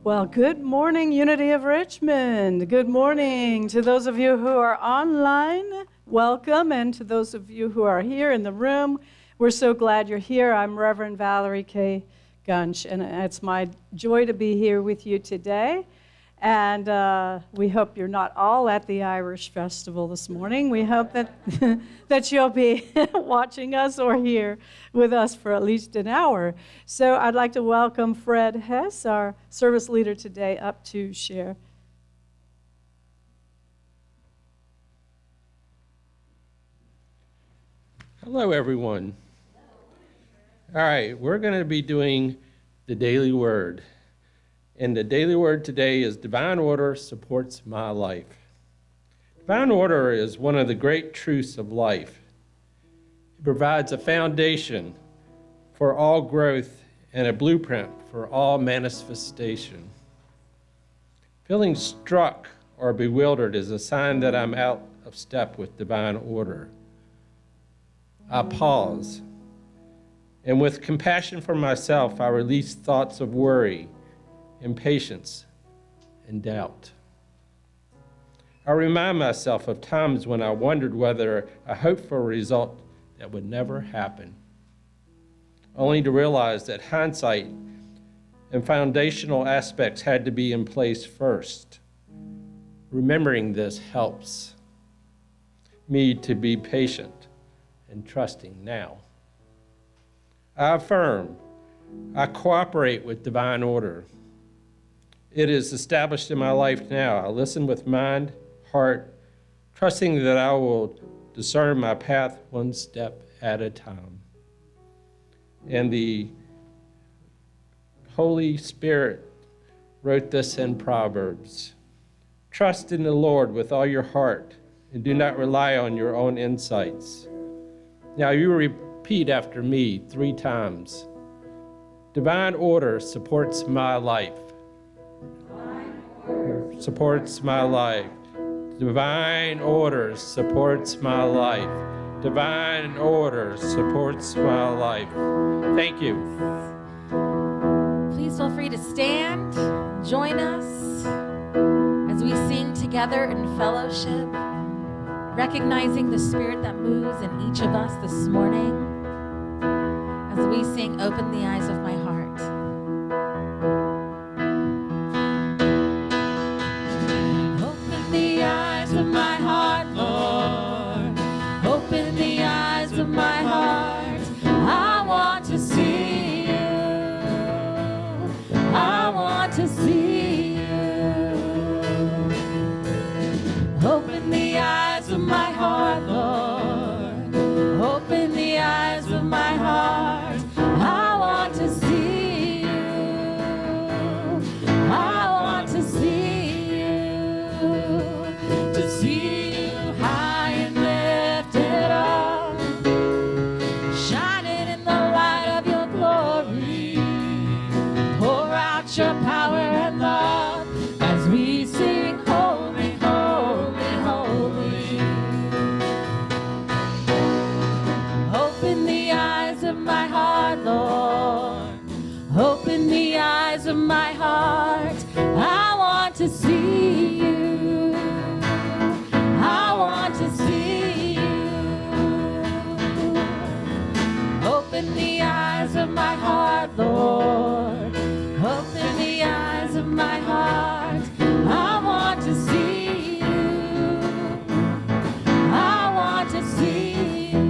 Well, good morning, Unity of Richmond. Good morning to those of you who are online. Welcome, and to those of you who are here in the room, we're so glad you're here. I'm Reverend Valorie K. Gunsch, and it's my joy to be here with you today. And we hope you're not all at the Irish Festival this morning. We hope that that you'll be watching us or here with us for at least an hour. So I'd like to welcome Fred Hess, our service leader today, up to share. Hello, everyone. All right, we're going to be doing the Daily Word. And the daily word today is divine order supports my life. Divine order is one of the great truths of life. It provides a foundation for all growth and a blueprint for all manifestation. Feeling struck or bewildered is a sign that I'm out of step with divine order. I pause, and with compassion for myself, I release thoughts of worry, impatience, and doubt. I remind myself of times when I wondered whether I hoped for a result that would never happen, only to realize that hindsight and foundational aspects had to be in place first. Remembering this helps me to be patient and trusting now. I affirm, I cooperate with divine order. It is established in my life now. I listen with mind, heart, trusting that I will discern my path one step at a time. And the Holy Spirit wrote this in Proverbs. Trust in the Lord with all your heart and do not rely on your own insights. Now you repeat after me 3 times. Divine order supports my life. Supports my life. Divine order supports my life. Divine order supports my life. Thank you. Please feel free to stand, join us as we sing together in fellowship, recognizing the Spirit that moves in each of us this morning as we sing, Open the Eyes of My Heart. My heart, I want to see you. I want to see you. Open the eyes of my heart, Lord. Open the eyes of my heart. I want to see you. I want to see you. To see you high and lifted up. Your power and love as we sing holy, holy, holy. Open the eyes of my heart, Lord. Open the eyes of my heart. I want to see you. I want to see you. Open the eyes of my heart, Lord. Open the eyes of my heart. I want to see you. I want to see you.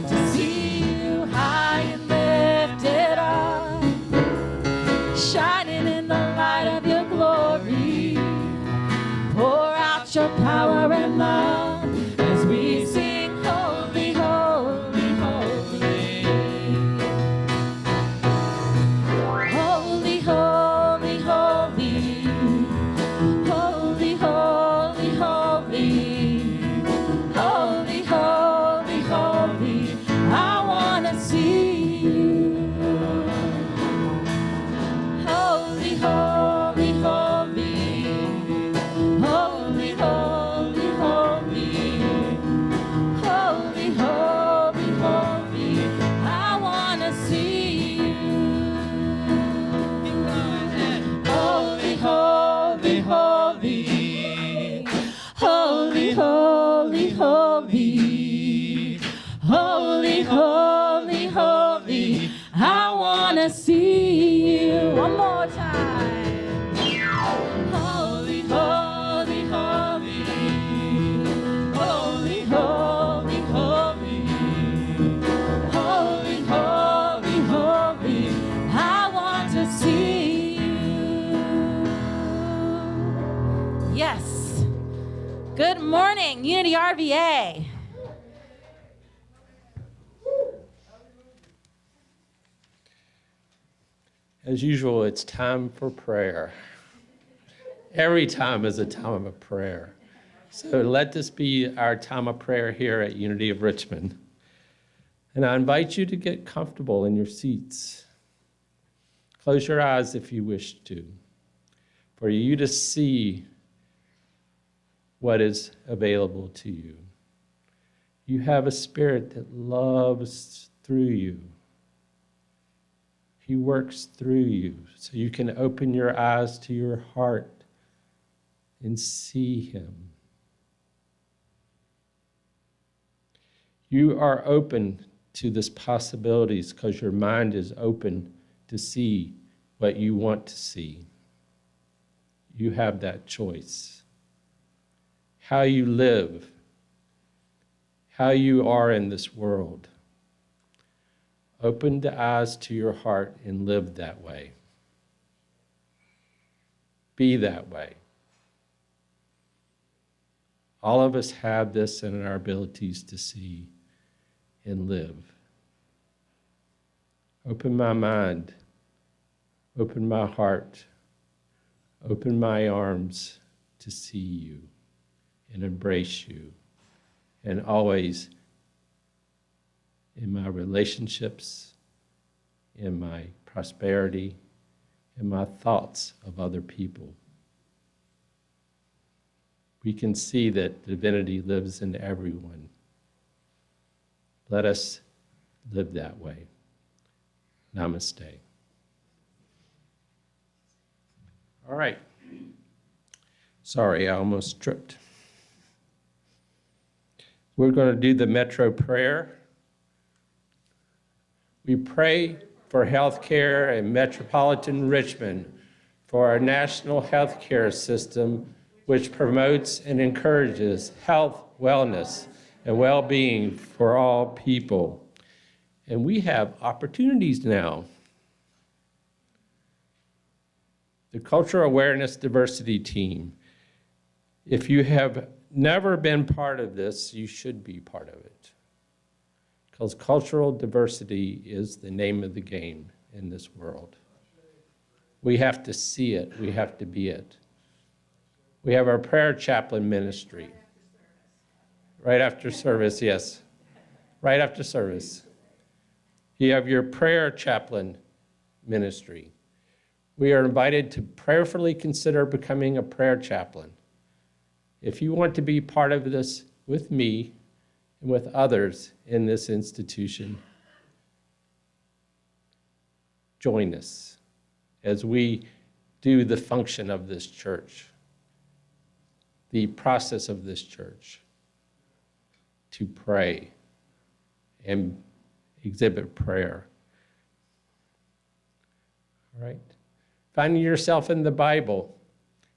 To see you high and lifted up, shining in the light of your glory. Pour out your power and love as we sing holy, holy, holy. want to see you. One more time. Holy, holy, holy. Holy, holy, holy. Holy, holy, holy. I want to see you. Yes. Good morning, Unity RVA. As usual, it's time for prayer. Every time is a time of prayer. So let this be our time of prayer here at Unity of Richmond. And I invite you to get comfortable in your seats. Close your eyes if you wish to, for you to see what is available to you. You have a spirit that loves through you. He works through you, so you can open your eyes to your heart and see him. You are open to these possibilities because your mind is open to see what you want to see. You have that choice. How you live, how you are in this world. Open the eyes to your heart and live that way. Be that way. All of us have this in our abilities to see and live. Open my mind, open my heart, open my arms to see you and embrace you, and always in my relationships, in my prosperity, in my thoughts of other people. We can see that divinity lives in everyone. Let us live that way. Namaste. All right. Sorry, I almost tripped. We're going to do the Metro prayer. We pray for health care in metropolitan Richmond, for our national health care system, which promotes and encourages health, wellness, and well-being for all people. And we have opportunities now. The Cultural Awareness Diversity Team. If you have never been part of this, you should be part of it. Because cultural diversity is the name of the game in this world. We have to see it. We have to be it. We have our prayer chaplain ministry. Right after service, yes. Right after service. You have your prayer chaplain ministry. We are invited to prayerfully consider becoming a prayer chaplain. If you want to be part of this with me and with others in this institution, join us as we do the function of this church, the process of this church, to pray and exhibit prayer. All right? Finding yourself in the Bible.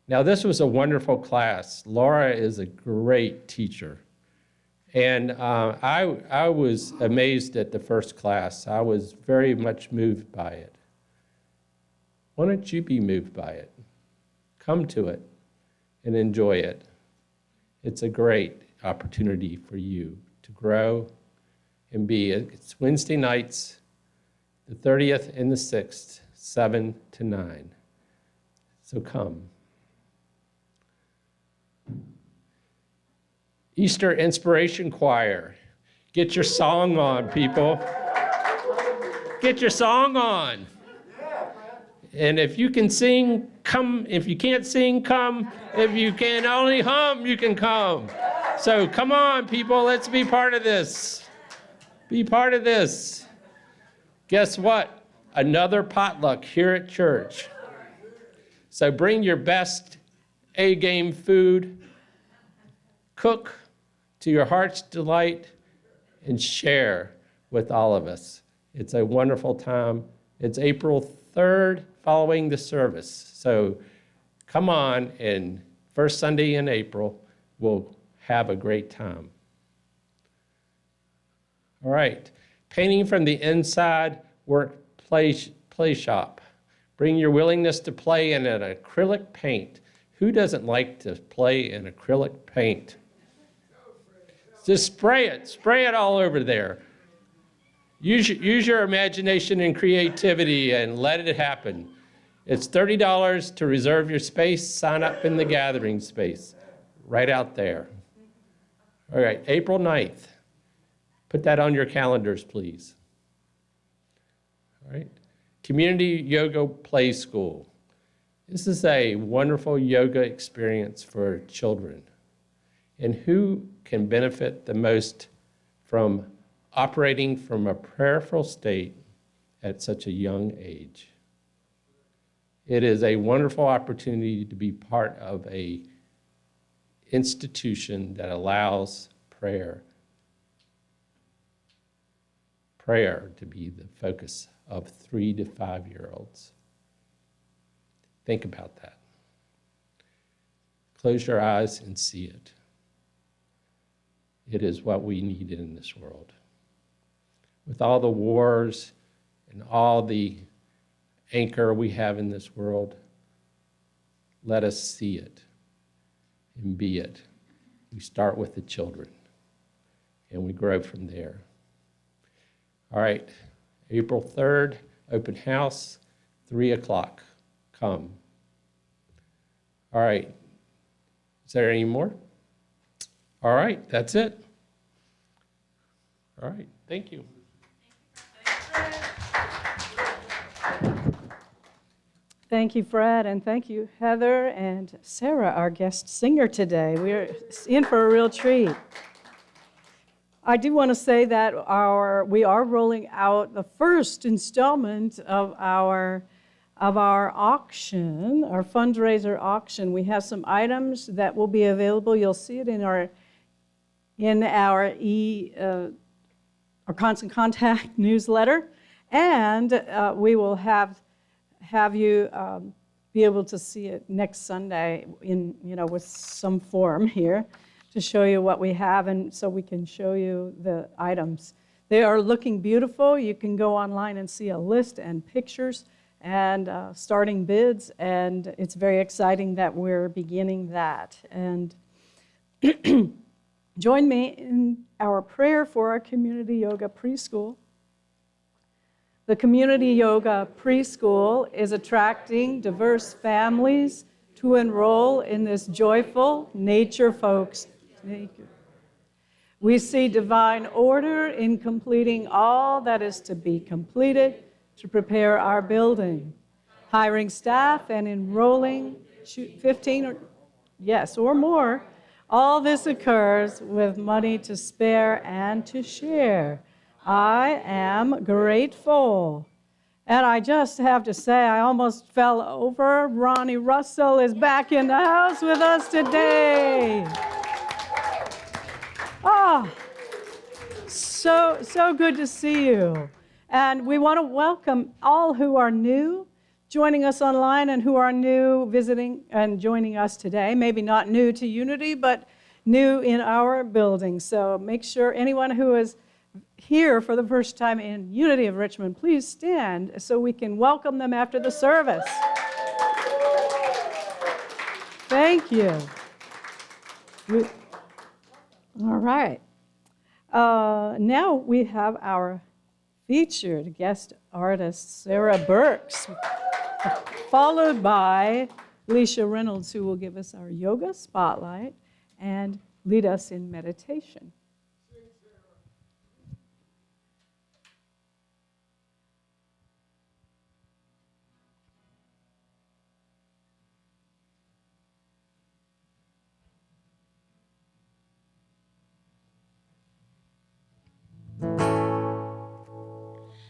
Now, this was a wonderful class. Laura is a great teacher. And I was amazed at the first class. I was very much moved by it. Why don't you be moved by it? Come to it and enjoy it. It's a great opportunity for you to grow and be. It's Wednesday nights, the 30th and the 6th, 7 to 9. So come. Easter Inspiration Choir. Get your song on, people. Get your song on. And if you can sing, come. If you can't sing, come. If you can only hum, you can come. So come on, people. Let's be part of this. Be part of this. Guess what? Another potluck here at church. So bring your best A-game food. Cook to your heart's delight and share with all of us. It's a wonderful time It's April 3rd following the service. So come on, and first Sunday in April, we'll have a great time. All right, painting from the inside, play shop. Bring your willingness to play in an acrylic paint. Who doesn't like to play in acrylic paint? Just spray it all over there. Use your imagination and creativity and let it happen. It's $30 to reserve your space. Sign up in the gathering space right out there. All right, April 9th. Put that on your calendars, please. All right. Community Yoga Play School. This is a wonderful yoga experience for children. And who can benefit the most from operating from a prayerful state at such a young age? It is a wonderful opportunity to be part of an institution that allows prayer to be the focus of 3 to 5-year-olds. Think about that. Close your eyes and see it. It is what we need in this world. With all the wars and all the anchor we have in this world, let us see it and be it. We start with the children, and we grow from there. All right, April 3rd, open house, 3 o'clock. Come. All right. Is there any more? All right, that's it. All right, thank you. Thank you, Fred, and thank you, Heather and Sarah, our guest singer today. We're in for a real treat. I do want to say that we are rolling out the first installment of our auction, our fundraiser auction. We have some items that will be available. You'll see it in our constant contact newsletter, and we will have you be able to see it next Sunday with some form here to show you what we have, and so we can show you the items. They are looking beautiful. You can go online and see a list and pictures and starting bids, and it's very exciting that we're beginning that. And join me in our prayer for our community yoga preschool. The community yoga preschool is attracting diverse families to enroll in this joyful nature-focused. We see divine order in completing all that is to be completed to prepare our building, hiring staff and enrolling 15 or more. All this occurs with money to spare and to share. I am grateful. And I just have to say, I almost fell over. Ronnie Russell is back in the house with us today. So good to see you. And we want to welcome all who are new, joining us online, and who are new visiting and joining us today. Maybe not new to Unity, but new in our building. So make sure anyone who is here for the first time in Unity of Richmond, please stand so we can welcome them after the service. Thank you. All right. Now we have our featured guest artist, Sarah Burks, followed by Alicia Reynolds, who will give us our yoga spotlight and lead us in meditation.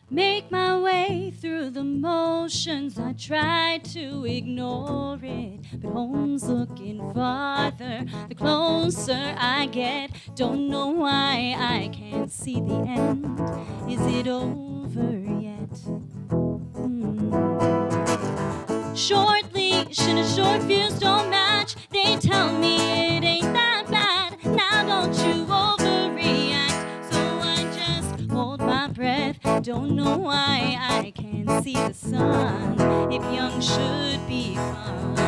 Make my way through the motions. I try to ignore it, but home's looking farther the closer I get. Don't know why I can't see the end. Is it over yet? Short leash and a short fuse don't match. They tell me it ain't that bad. Now don't you overreact. So I just hold my breath. Don't know why I can't see the sun. If young should be fun.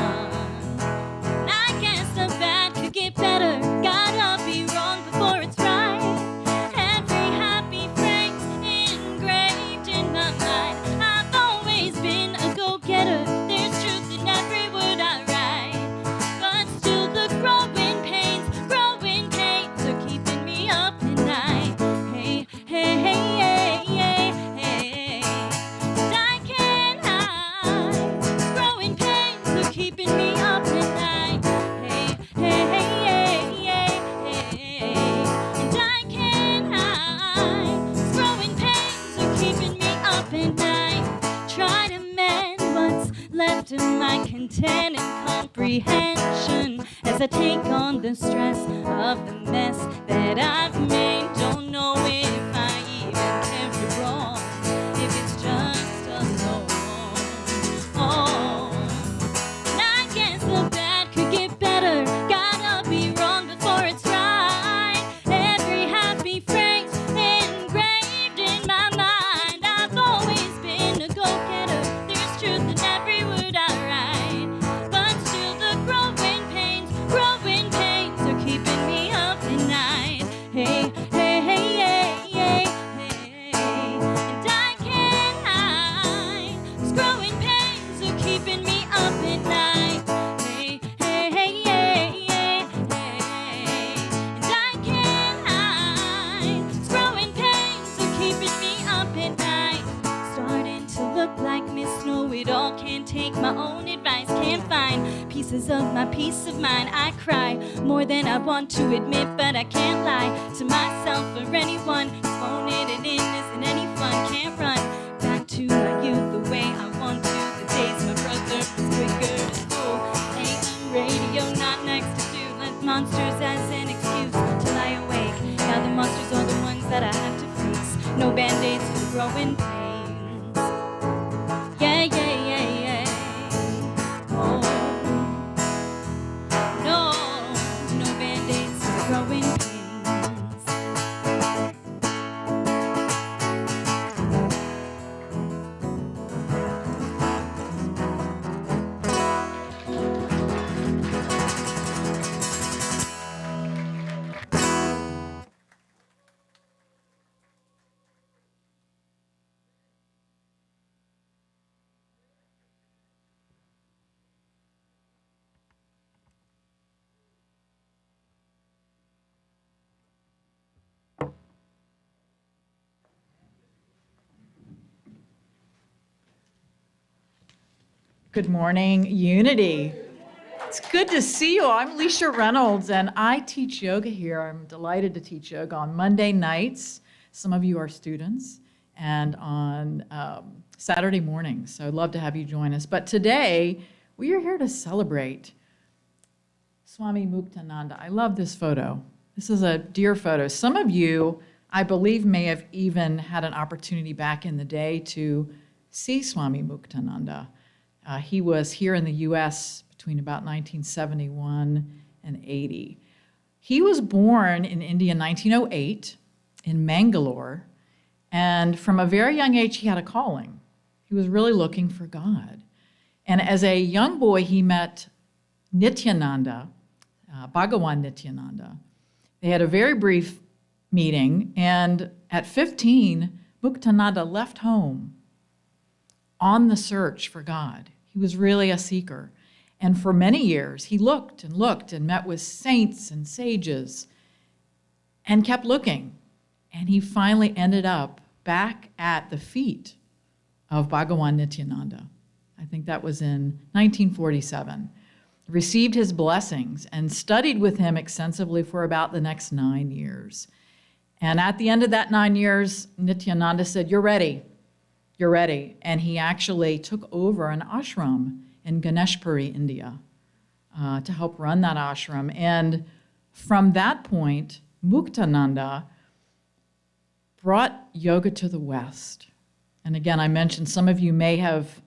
I guess the bad could get better. Gotta be wrong before it's right. Every happy phrase engraved in my mind. I've always been a go-getter. There's truth in every word I write. But still the growing pains are keeping me up at night. Hey, hey, hey, hey, hey, hey. And I can't hide. These growing pains are keeping me up at night. Hey, hey, hey, hey, hey, hey. And I can't hide. These growing pains are keeping me up at night. Try to mend what's left of my content and comprehension as I take on the stress of the mess that I've made. Don't know if I even carry wrong, if it's just alone. Oh, and I guess the bad could get better. Gotta be wrong before it's right. Every happy phrase engraved in my mind. I've always been a go-getter. There's truth in every word I write. But still the growing pains are keeping me up at night. Hey, hey, hey, hey, hey, hey. And I can't hide. These growing pains are keeping me up at night. Hey, hey, hey, hey, hey, hey. And I can't hide. These growing pains are keeping me up at night. Starting to look like Miss Know-It-All. Can't take my own advice. Can't find pieces of my peace of mind. I cry more than I want to admit, but I can't lie to myself or anyone. It's phoning it in isn't any fun. Can't run back to my youth the way I want to. The days my brother was quicker to school. AM radio not next to do. Let monsters as an excuse to lie awake. Now the monsters are the ones that I have to face. No band-aids for the growing pains. Yeah, yeah, yeah, yeah. Oh, no band-aids for the growing pains. Good morning, Unity. It's good to see you. I'm Alicia Reynolds, and I teach yoga here. I'm delighted to teach yoga on Monday nights. Some of you are students, and on Saturday mornings. So I'd love to have you join us. But today, we are here to celebrate Swami Muktananda. I love this photo. This is a dear photo. Some of you, I believe, may have even had an opportunity back in the day to see Swami Muktananda. He was here in the U.S. between about 1971 and 80. He was born in India in 1908 in Mangalore, and from a very young age, he had a calling. He was really looking for God. And as a young boy, he met Nityananda, Bhagawan Nityananda. They had a very brief meeting, and at 15, Muktananda left home on the search for God. He was really a seeker. And for many years, he looked and met with saints and sages and kept looking. And he finally ended up back at the feet of Bhagawan Nityananda. I think that was in 1947. Received his blessings and studied with him extensively for about the next 9 years. And at the end of that 9 years, Nityananda said, "You're ready. You're ready." And he actually took over an ashram in Ganeshpuri, India, to help run that ashram. And from that point, Muktananda brought yoga to the West. And again, I mentioned some of you may have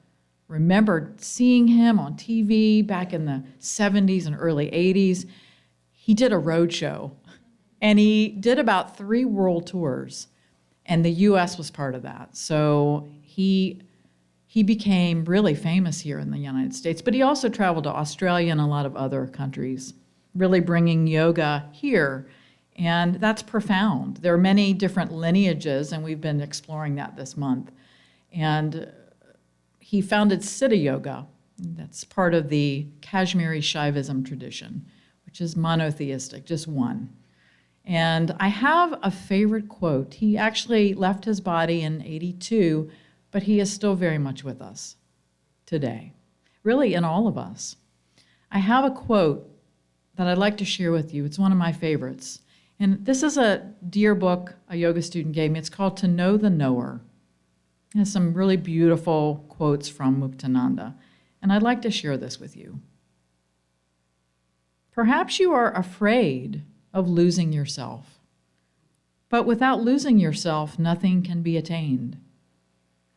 remember seeing him on TV back in the 70s and early 80s. He did a road show, and he did about 3 world tours, and the U.S. was part of that. So he became really famous here in the United States, but he also traveled to Australia and a lot of other countries, really bringing yoga here. And that's profound. There are many different lineages, and we've been exploring that this month. And he founded Siddha Yoga. That's part of the Kashmiri Shaivism tradition, which is monotheistic, just one. And I have a favorite quote. He actually left his body in 82, but he is still very much with us today, really in all of us. I have a quote that I'd like to share with you. It's one of my favorites. And this is a dear book a yoga student gave me. It's called To Know the Knower. It has some really beautiful quotes from Muktananda. And I'd like to share this with you. Perhaps you are afraid of losing yourself. But without losing yourself, nothing can be attained.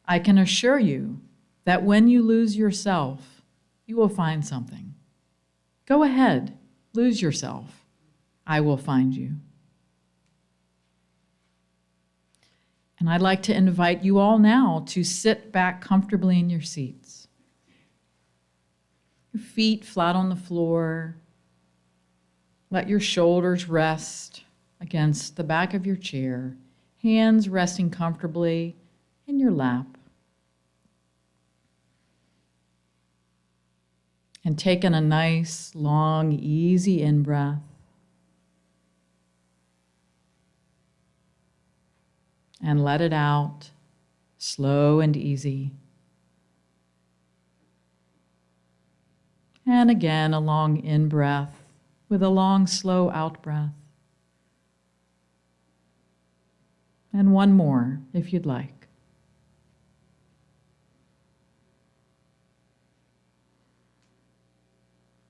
I can assure you that when you lose yourself, you will find something. Go ahead, lose yourself. I will find you. And I'd like to invite you all now to sit back comfortably in your seats. Your feet flat on the floor. Let your shoulders rest against the back of your chair, hands resting comfortably in your lap. And take in a nice, long, easy in-breath. And let it out, slow and easy. And again, a long in-breath with a long, slow out-breath. And one more, if you'd like.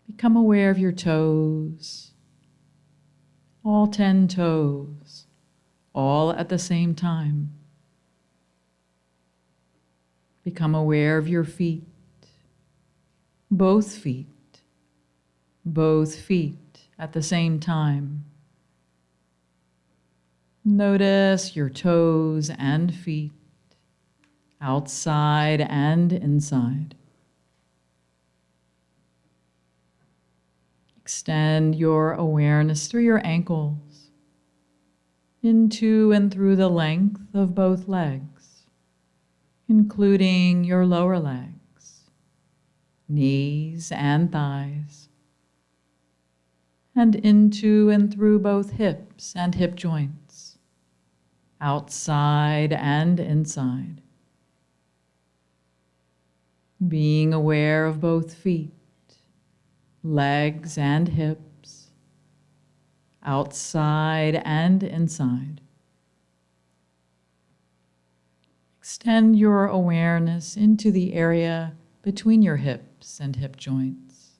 Become aware of your toes, all 10 toes, all at the same time. Become aware of your feet, both feet at the same time. Notice your toes and feet, outside and inside. Extend your awareness through your ankles, into and through the length of both legs, including your lower legs, knees and thighs, and into and through both hips and hip joints, outside and inside. Being aware of both feet, legs and hips, outside and inside. Extend your awareness into the area between your hips and hip joints,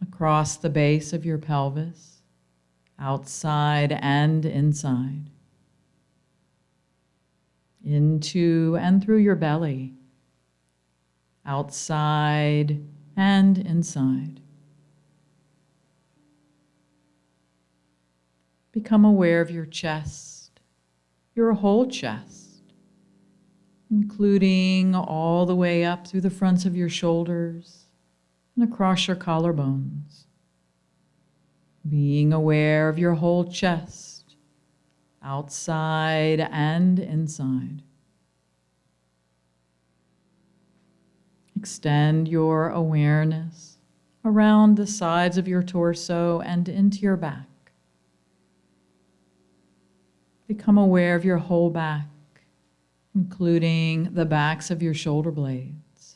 across the base of your pelvis, outside and inside, into and through your belly, outside and inside. Become aware of your chest, your whole chest, including all the way up through the fronts of your shoulders and across your collarbones. Being aware of your whole chest, outside and inside. Extend your awareness around the sides of your torso and into your back. Become aware of your whole back, including the backs of your shoulder blades,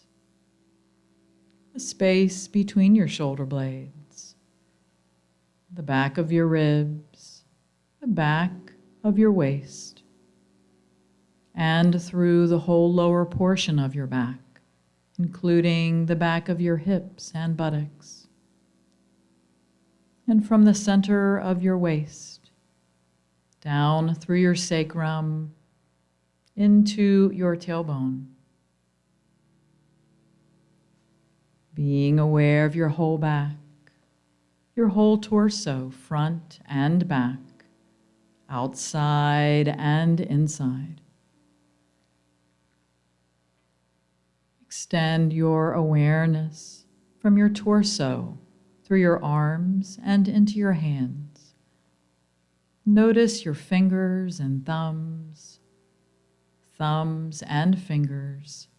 the space between your shoulder blades, the back of your ribs, the back of your waist, and through the whole lower portion of your back, including the back of your hips and buttocks, and from the center of your waist, down through your sacrum, into your tailbone, Being aware of your whole back, your whole torso, front and back, outside and inside. Extend your awareness from your torso through your arms and into your hands. Notice your fingers and thumbs, thumbs and fingers,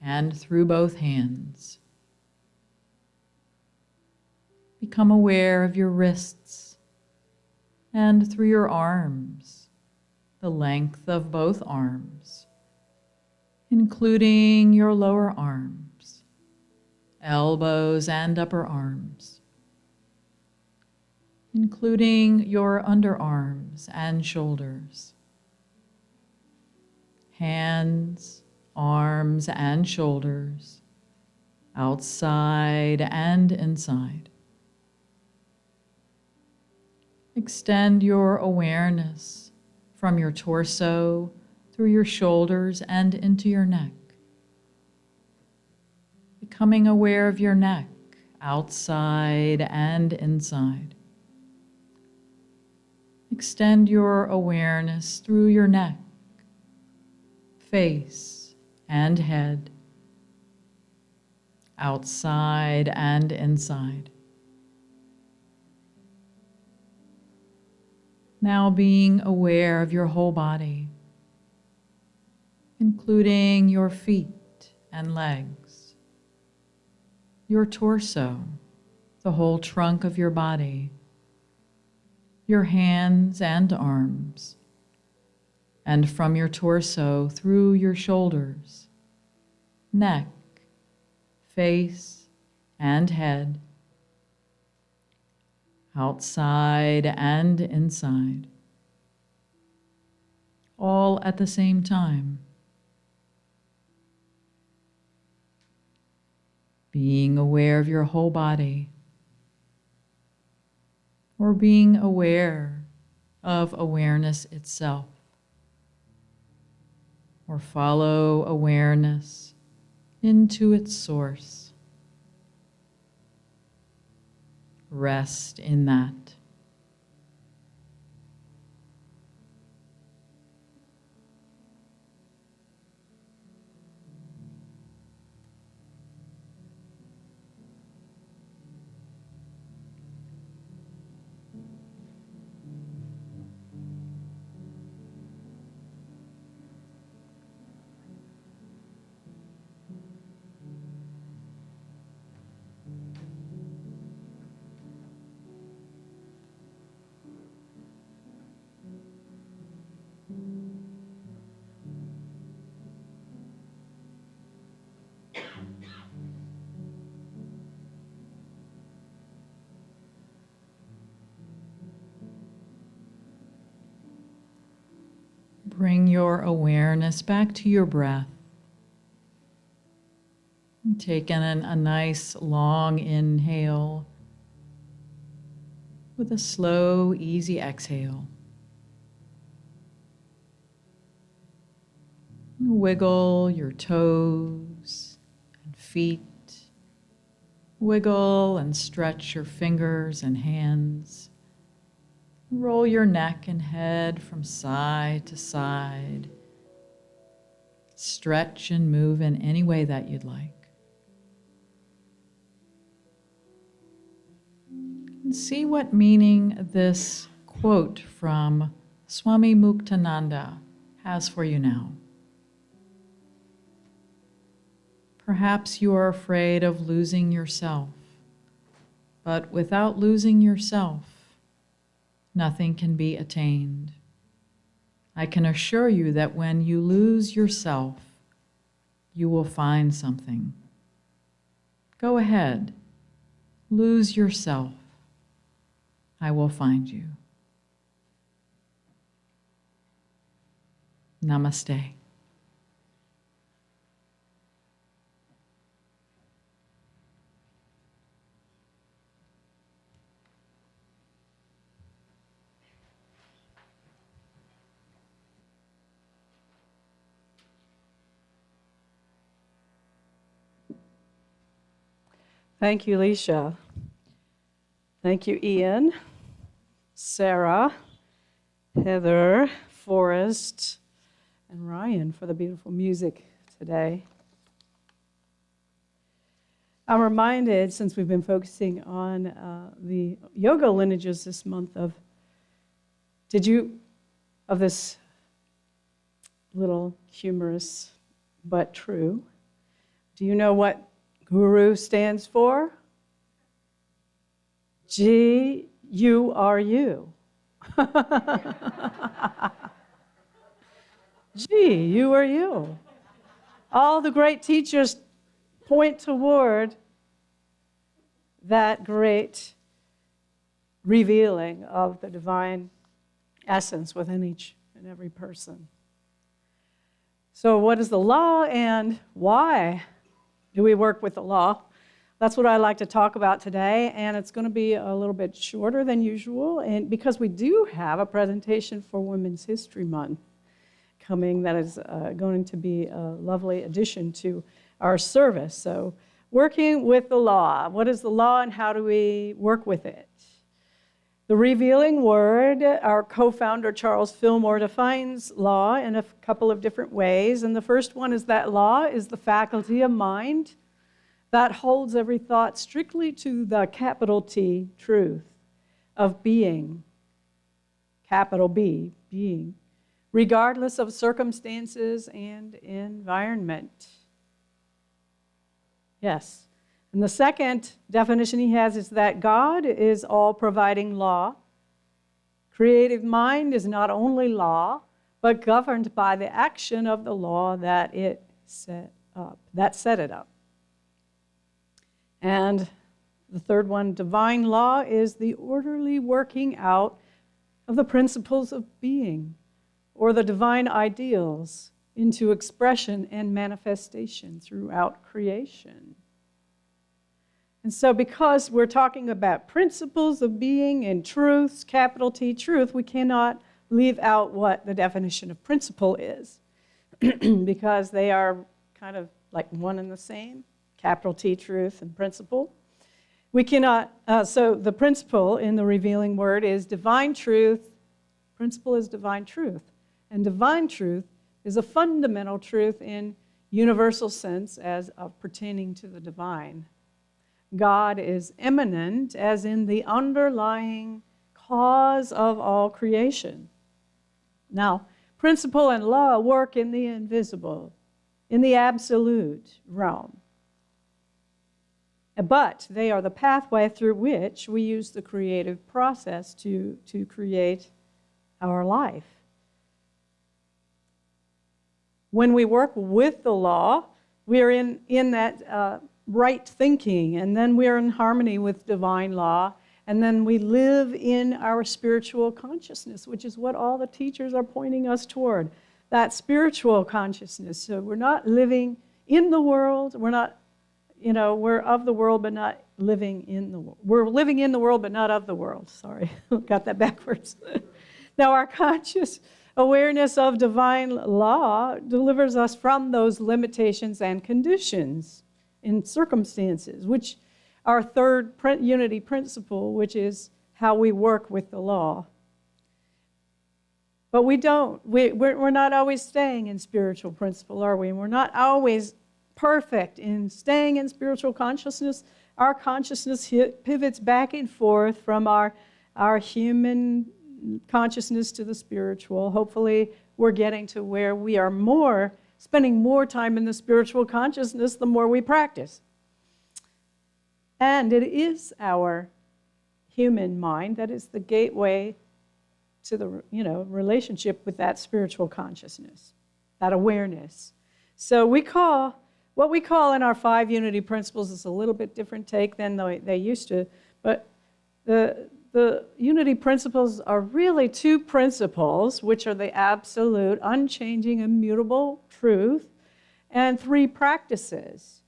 and through both hands. Become aware of your wrists and through your arms, the length of both arms, including your lower arms, elbows and upper arms, including your underarms and shoulders, hands, arms and shoulders, outside and inside. Extend your awareness from your torso through your shoulders and into your neck. Becoming aware of your neck, outside and inside. Extend your awareness through your neck, face and head, outside and inside. Now being aware of your whole body, including your feet and legs, your torso, the whole trunk of your body, your hands and arms, and from your torso through your shoulders, neck, face, and head, outside and inside, all at the same time. Being aware of your whole body, or being aware of awareness itself, or follow awareness into its source. Rest in that. Bring your awareness back to your breath. Take in a nice long inhale with a slow, easy exhale. Wiggle your toes and feet. Wiggle and stretch your fingers and hands. Roll your neck and head from side to side. Stretch and move in any way that you'd like. And see what meaning this quote from Swami Muktananda has for you now. Perhaps you are afraid of losing yourself, but without losing yourself, nothing can be attained. I can assure you that when you lose yourself, you will find something. Go ahead, lose yourself. I will find you. Namaste. Thank you, Leisha. Thank you, Ian, Sarah, Heather, Forrest, and Ryan for the beautiful music today. I'm reminded, since we've been focusing on the yoga lineages this month, of this little humorous but true. Do you know what guru stands for? G, you are you. G, you are you. All the great teachers point toward that great revealing of the divine essence within each and every person. So what is the law and why do we work with the law? That's what I'd like to talk about today, and it's going to be a little bit shorter than usual, and because we do have a presentation for Women's History Month coming that is going to be a lovely addition to our service. So working with the law. What is the law and how do we work with it? The revealing word, our co-founder Charles Fillmore defines law in a couple of different ways. And the first one is that law is the faculty of mind that holds every thought strictly to the capital T truth of being, capital B, being, regardless of circumstances and environment. Yes. And the second definition he has is that God is all-providing law. Creative mind is not only law, but governed by the action of the law that it set it up. And the third one, divine law, is the orderly working out of the principles of being, or the divine ideals, into expression and manifestation throughout creation. And so because we're talking about principles of being and truths, capital T truth, we cannot leave out what the definition of principle is because they are kind of like one and the same, capital T truth and principle. We cannot, so the principle in the revealing word is divine truth. Principle is divine truth. And divine truth is a fundamental truth in universal sense as of pertaining to the divine. God is immanent as in the underlying cause of all creation. Now, principle and law work in the invisible, in the absolute realm. But they are the pathway through which we use the creative process to create our life. When we work with the law, we are in that right thinking, and then we are in harmony with divine law, and then we live in our spiritual consciousness, which is what all the teachers are pointing us toward, that spiritual consciousness. So we're not living in the world, we're not, we're of the world, but not living in the world. We're living in the world, but not of the world. Sorry, got that backwards. Now, our conscious awareness of divine law delivers us from those limitations and conditions in circumstances, which our third unity principle, which is how we work with the law. But we're not always staying in spiritual principle, are we? We're not always perfect in staying in spiritual consciousness. Our consciousness pivots back and forth from our human consciousness to the spiritual. Hopefully, we're getting to where we are spending more time in the spiritual consciousness the more we practice. And it is our human mind that is the gateway to the relationship with that spiritual consciousness, that awareness. So what we call in our 5 unity principles is a little bit different take than they used to, but the unity principles are really 2 principles, which are the absolute, unchanging, immutable truth, and 3 practices.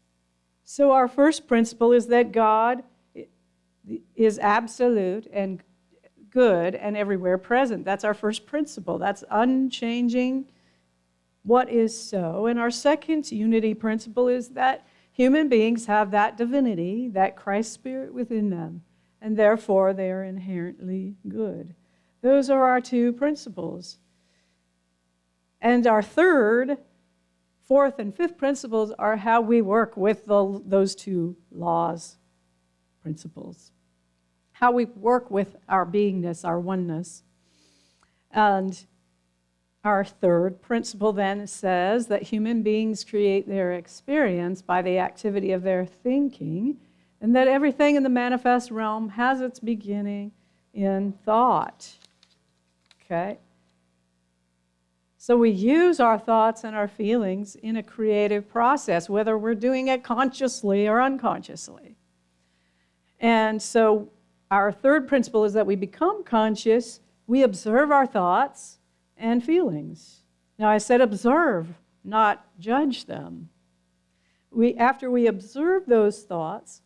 So our first principle is that God is absolute and good and everywhere present. That's our first principle. That's unchanging, what is so. And our second unity principle is that human beings have that divinity, that Christ spirit within them, and therefore they are inherently good. Those are our two principles. And our third, fourth, and fifth principles are how we work with those two laws, principles. How we work with our beingness, our oneness. And our third principle then says that human beings create their experience by the activity of their thinking, and that everything in the manifest realm has its beginning in thought. Okay? So we use our thoughts and our feelings in a creative process, whether we're doing it consciously or unconsciously. And so our third principle is that we become conscious, we observe our thoughts and feelings. Now I said observe, not judge them. After we observe those thoughts,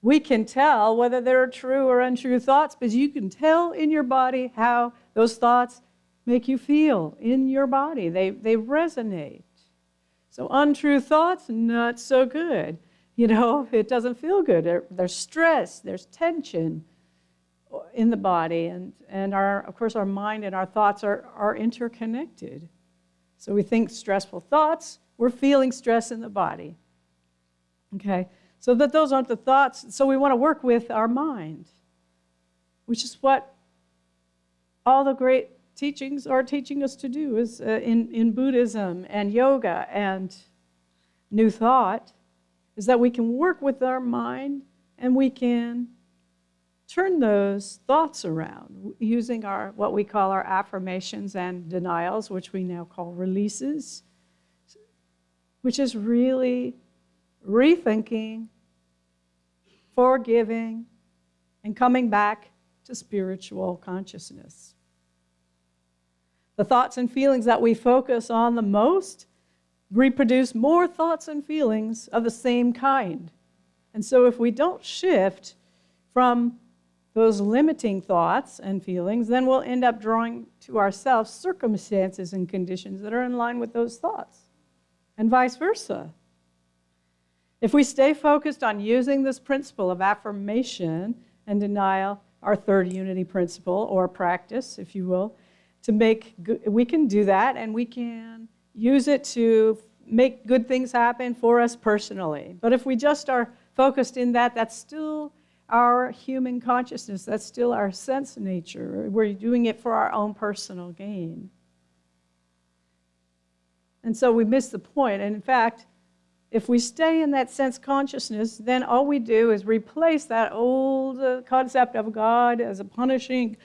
we can tell whether they're true or untrue thoughts, because you can tell in your body how those thoughts make you feel in your body. They resonate. So untrue thoughts, not so good. You know, it doesn't feel good. There's stress, there's tension in the body, and of course our mind and our thoughts are interconnected. So we think stressful thoughts, we're feeling stress in the body. Okay, so that those aren't the thoughts. So we want to work with our mind, which is what all the great teachings are teaching us to do, is in Buddhism and yoga and New Thought, is that we can work with our mind and we can turn those thoughts around using what we call our affirmations and denials, which we now call releases, which is really rethinking, forgiving, and coming back to spiritual consciousness. The thoughts and feelings that we focus on the most reproduce more thoughts and feelings of the same kind. And so if we don't shift from those limiting thoughts and feelings, then we'll end up drawing to ourselves circumstances and conditions that are in line with those thoughts, and vice versa. If we stay focused on using this principle of affirmation and denial, our third unity principle, or practice, if you will, we can do that, and we can use it to make good things happen for us personally. But if we just are focused in that, that's still our human consciousness. That's still our sense nature. We're doing it for our own personal gain. And so we miss the point. And in fact, if we stay in that sense consciousness, then all we do is replace that old concept of God as a punishing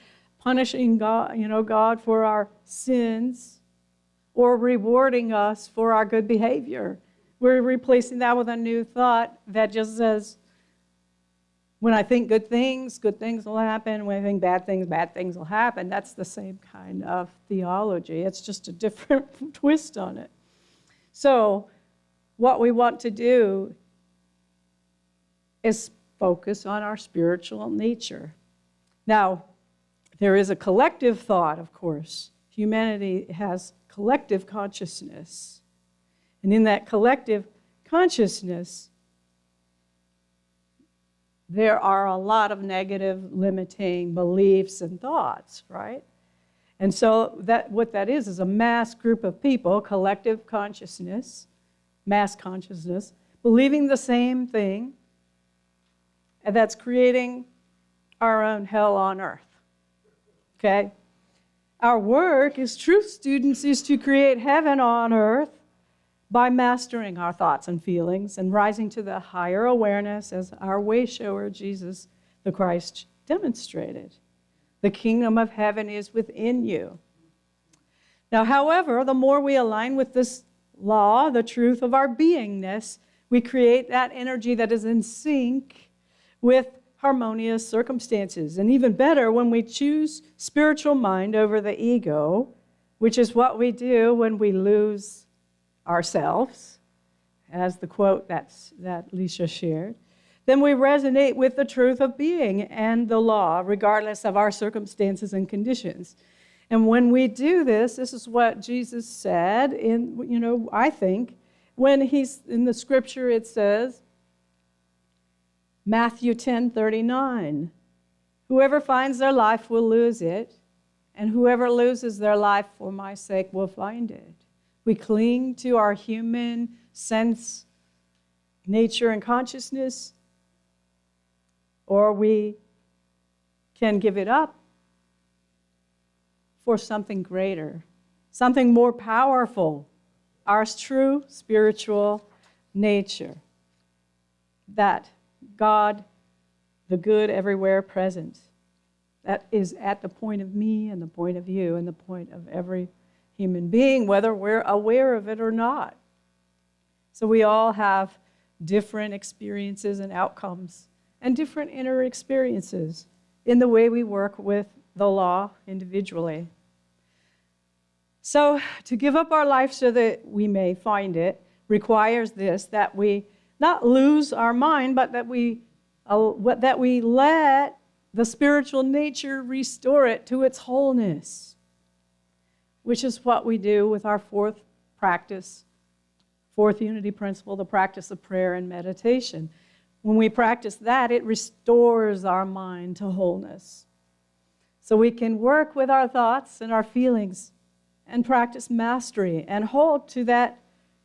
God, God for our sins, or rewarding us for our good behavior. We're replacing that with a new thought that just says, when I think good things will happen. When I think bad things will happen. That's the same kind of theology. It's just a different twist on it. So what we want to do is focus on our spiritual nature. Now, there is a collective thought, of course. Humanity has collective consciousness. And in that collective consciousness, there are a lot of negative, limiting beliefs and thoughts, right? And so what that is a mass group of people, collective consciousness, mass consciousness, believing the same thing, and that's creating our own hell on earth. Okay? Our work as truth students is to create heaven on earth by mastering our thoughts and feelings and rising to the higher awareness as our way shower, Jesus the Christ, demonstrated. The kingdom of heaven is within you. Now, however, the more we align with this law, the truth of our beingness, we create that energy that is in sync with harmonious circumstances. And even better, when we choose spiritual mind over the ego, which is what we do when we lose ourselves, as the quote that Lisa shared, then we resonate with the truth of being and the law, regardless of our circumstances and conditions. And when we do this, this is what Jesus said I think, when he's in the scripture, it says, Matthew 10:39, whoever finds their life will lose it, and whoever loses their life for my sake will find it. We cling to our human sense, nature, and consciousness, or we can give it up for something greater, something more powerful, our true spiritual nature, that God, the good everywhere present, that is at the point of me and the point of you and the point of every human being, whether we're aware of it or not. So we all have different experiences and outcomes and different inner experiences in the way we work with the law individually. So to give up our life so that we may find it requires this, that we not lose our mind, but that we let the spiritual nature restore it to its wholeness, which is what we do with our fourth unity principle, the practice of prayer and meditation. When we practice that, it restores our mind to wholeness. So we can work with our thoughts and our feelings and practice mastery and hold to that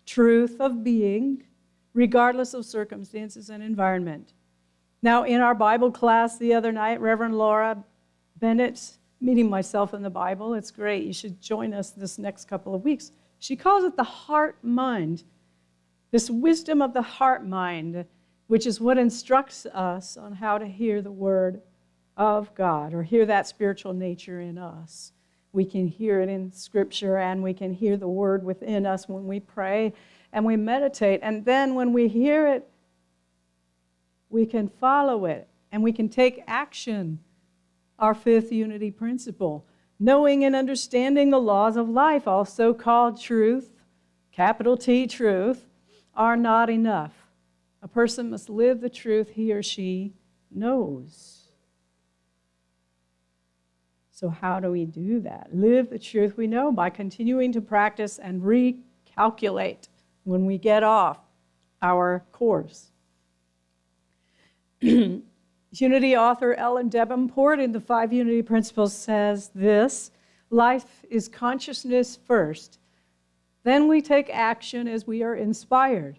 truth of being, regardless of circumstances and environment. Now, in our Bible class the other night, Reverend Laura Bennett's Meeting Myself in the Bible, it's great. You should join us this next couple of weeks. She calls it the heart-mind, this wisdom of the heart-mind, which is what instructs us on how to hear the word of God or hear that spiritual nature in us. We can hear it in Scripture, and we can hear the word within us when we pray and we meditate. And then when we hear it, we can follow it, and we can take action, our fifth unity principle. Knowing and understanding the laws of life, also called truth, capital T, truth, are not enough. A person must live the truth he or she knows. So how do we do that? Live the truth we know by continuing to practice and recalculate when we get off our course. Unity author Ellen Davenport in the 5 Unity Principles says this: life is consciousness first. Then we take action as we are inspired.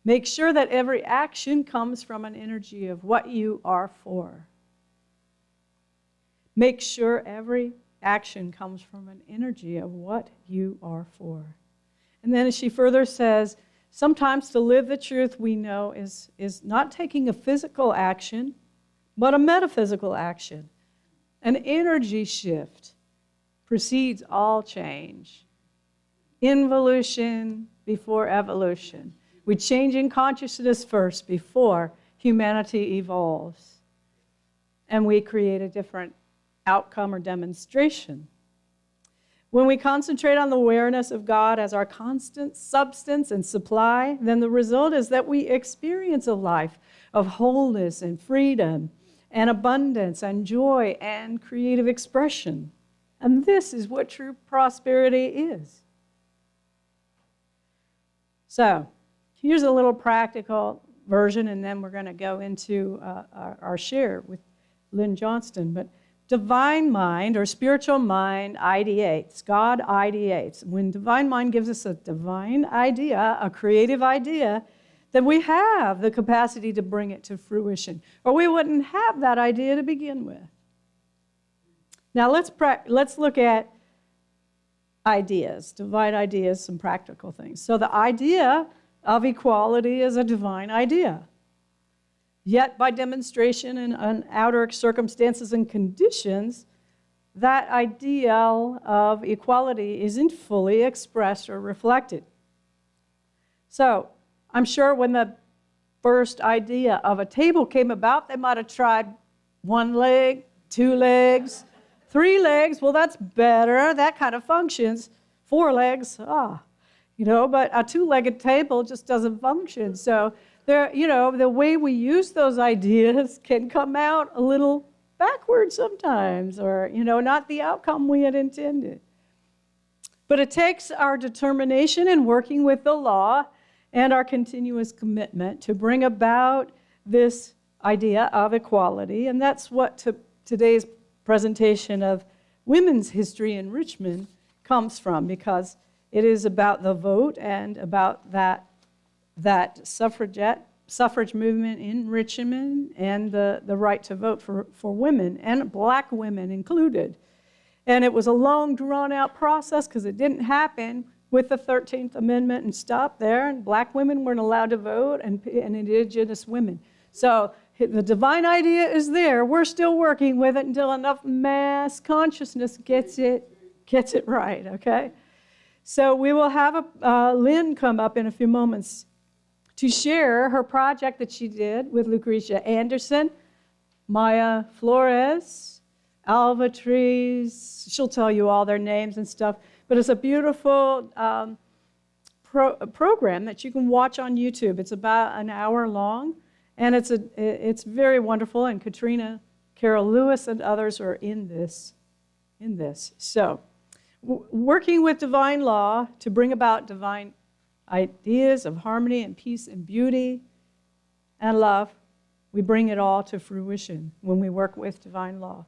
Make sure that every action comes from an energy of what you are for. Make sure every action comes from an energy of what you are for. And then she further says, sometimes to live the truth we know is not taking a physical action, but a metaphysical action. An energy shift precedes all change. Involution before evolution. We change in consciousness first before humanity evolves. And we create a different outcome or demonstration. When we concentrate on the awareness of God as our constant substance and supply, then the result is that we experience a life of wholeness and freedom and abundance and joy and creative expression. And this is what true prosperity is. So, here's a little practical version, and then we're going to go into our share with Lynn Johnston. But divine mind or spiritual mind ideates. God ideates. When divine mind gives us a divine idea, a creative idea, then we have the capacity to bring it to fruition, or we wouldn't have that idea to begin with. Now let's look at ideas, divine ideas, some practical things. So the idea of equality is a divine idea. Yet by demonstration and outer circumstances and conditions, that ideal of equality isn't fully expressed or reflected. So I'm sure when the first idea of a table came about, they might have tried 1 leg, 2 legs, 3 legs. Well, that's better. That kind of functions. 4 legs, but a 2-legged table just doesn't function. So the way we use those ideas can come out a little backward sometimes, or, not the outcome we had intended. But it takes our determination in working with the law and our continuous commitment to bring about this idea of equality. And that's what today's presentation of women's history in Richmond comes from, because it is about the vote and about that suffrage movement in Richmond and the right to vote for women, and black women included. And it was a long, drawn-out process because it didn't happen with the 13th Amendment and stop there, and black women weren't allowed to vote, and indigenous women. So the divine idea is there. We're still working with it until enough mass consciousness gets it right, okay? So we will have Lynn come up in a few moments to share her project that she did with Lucretia Anderson, Maya Flores, Alva Trees. She'll tell you all their names and stuff. But it's a beautiful program that you can watch on YouTube. It's about an hour long, and it's very wonderful. And Katrina Carol Lewis and others are in this. So, working with divine law to bring about divine ideas of harmony and peace and beauty and love, we bring it all to fruition when we work with divine law.